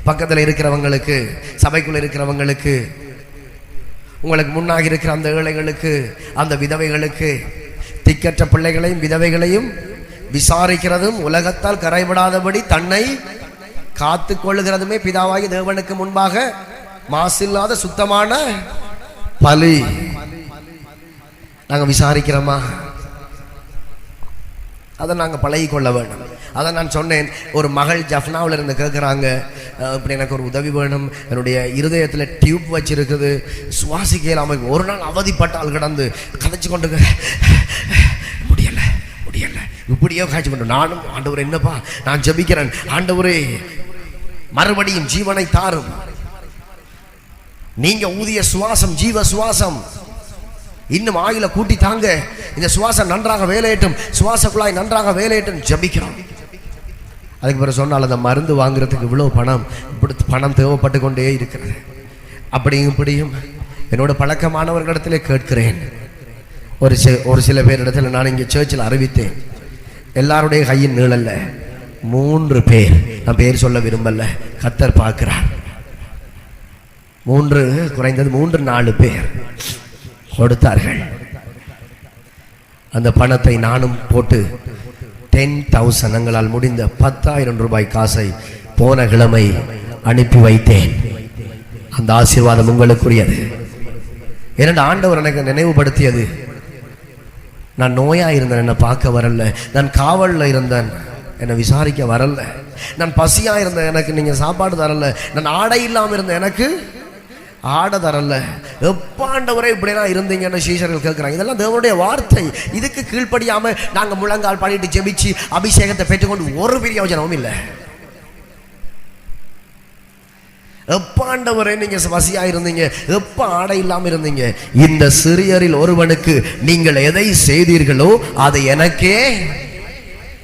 பக்கத்தில் இருக்கிறவங்களுக்கு, சபைக்குள்ள இருக்கிறவங்களுக்கு, உங்களுக்கு முன்னாக இருக்கிற அந்த ஏழைகளுக்கு, அந்த விதவைகளுக்கு, திக்கற்ற பிள்ளைகளையும் விதவைகளையும் விசாரிக்கிறதும் உலகத்தால் கரைபடாதபடி தன்னை காத்து கொள்ளுகிறதுமே பிதாவாகி தேவனுக்கு முன்பாக மாசில்லாத சுத்தமான பலி. நாங்கள் விசாரிக்கிறோமா? அதை நாங்கள் பழகி கொள்ள வேண்டும். அதை நான் சொன்னேன். ஒரு மகள் ஜஃப்னாவில் இருந்து கேட்குறாங்க, இப்படி எனக்கு ஒரு உதவி வேணும், என்னுடைய இருதயத்தில் டியூப் வச்சிருக்குது, சுவாசிக்க இல்லாமல் ஒரு நாள் அவதிப்பட்டால் கிடந்து கதைச்சு கொண்டு முடியலை முடியலை இப்படியோ காய்ச்சி கொண்டு. நானும் ஆண்டவர் என்னப்பா நான் ஜெபிக்கிறேன், ஆண்டவரே மறுபடியும் ஜீவனை தாரும், நீங்க ஊதிய சுவாசம் ஜீவ சுவாசம், இன்னும் ஆயுள கூட்டி தாங்க, இந்த சுவாசம் நன்றாக வேலையட்டும், சுவாச குழாய் நன்றாக வேலையட்டும் ஜபிக்கிறோம். அதுக்கு பிறகு சொன்னால் அந்த மருந்து வாங்குறதுக்கு இவ்வளோ பணம் தேவைப்பட்டு கொண்டே இருக்கிறது. அப்படியும் இப்படியும் என்னோட பழக்கமானவர்களிடத்திலே கேட்கிறேன். ஒரு சில பேரிடத்துல நான் இங்கே சர்ச்சில் அறிவித்தேன், எல்லாருடைய கையின் நீளல்ல, 3 பேர், நான் பேர் சொல்ல விரும்பல, கர்த்தர் பார்க்கிறார், 3 குறைந்தது 3-4 பேர் கொடுத்தார்கள். அந்த பணத்தை நானும் போட்டு 10,000 எங்களால் முடிந்த 10,000 ரூபாய் காசை போன கிழமை அனுப்பி வைத்தேன். அந்த ஆசீர்வாதம் உங்களுக்குரியது. இரண்டு ஆண்டவர் எனக்கு நினைவுபடுத்தியது, நான் நோயா இருந்தேன், என்னை பார்க்க வரல, நான் காவலில் இருந்தேன், என்னை விசாரிக்க வரல, நான் பசியா இருந்தேன், எனக்கு நீங்க சாப்பாடு தரல, நான் ஆடை இல்லாமல் இருந்தேன், எனக்கு ஆட தரல, எப்பாண்டவரே இப்படிலாம் இருந்தீங்கன்னு சீஷர்கள் கேட்குறாங்க. இதெல்லாம் தேவனுடைய வார்த்தை. இதுக்கு கீழ்ப்படியாம நாங்கள் முழங்கால் பாடிட்டு ஜெபிச்சு அபிஷேகத்தை பெற்றுக்கொண்டு ஒரு பிரயோஜனமும் இல்லை. எப்பாண்டவரே நீங்க பசியா இருந்தீங்க, எப்ப ஆடை இல்லாம இருந்தீங்க, இந்த சிறியரில் ஒருவனுக்கு நீங்கள் எதை செய்தீர்களோ அதை எனக்கே.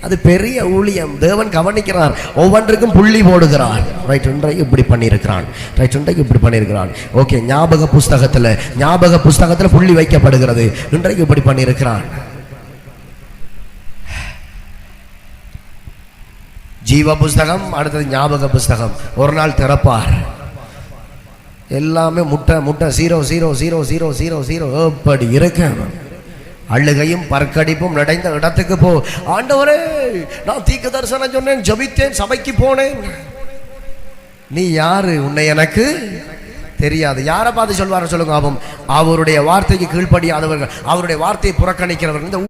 அது பெரிய ஊழியம். தேவன் கவனிக்கிறார், ஒவ்வொன்றுக்கும் புள்ளி போடுகிறார். ரைட், இன்றைக்கு இப்படி பண்ணியிருக்கிறான், ரைட், இன்றைக்கு இப்படி பண்ணியிருக்கிறான், ஓகே. ஞாபக புஸ்தகத்தில் புள்ளி வைக்கப்படுகிறது, இன்றைக்கு இப்படி பண்ணியிருக்கிறான். ஜீவ புஸ்தகம், அடுத்தது ஞாபக புஸ்தகம். ஒரு நாள் திறப்பார், எல்லாமே முட்டை 0 எப்படி இருக்க, அழுகையும் பற்கடிப்பும் நிறைந்த இடத்துக்கு போ. ஆண்டவரே நான் தீர்க்க தரிசனம் சொன்னேன், ஜபித்தேன், சபைக்கு போனேன், நீ யாரு, உன்னை எனக்கு தெரியாது. யாரை பார்த்து சொல்வார் சொல்லுங்க? அவருடைய வார்த்தைக்கு கீழ்ப்படியாதவர்கள், அவருடைய வார்த்தையை புறக்கணிக்கிறவர்கள்.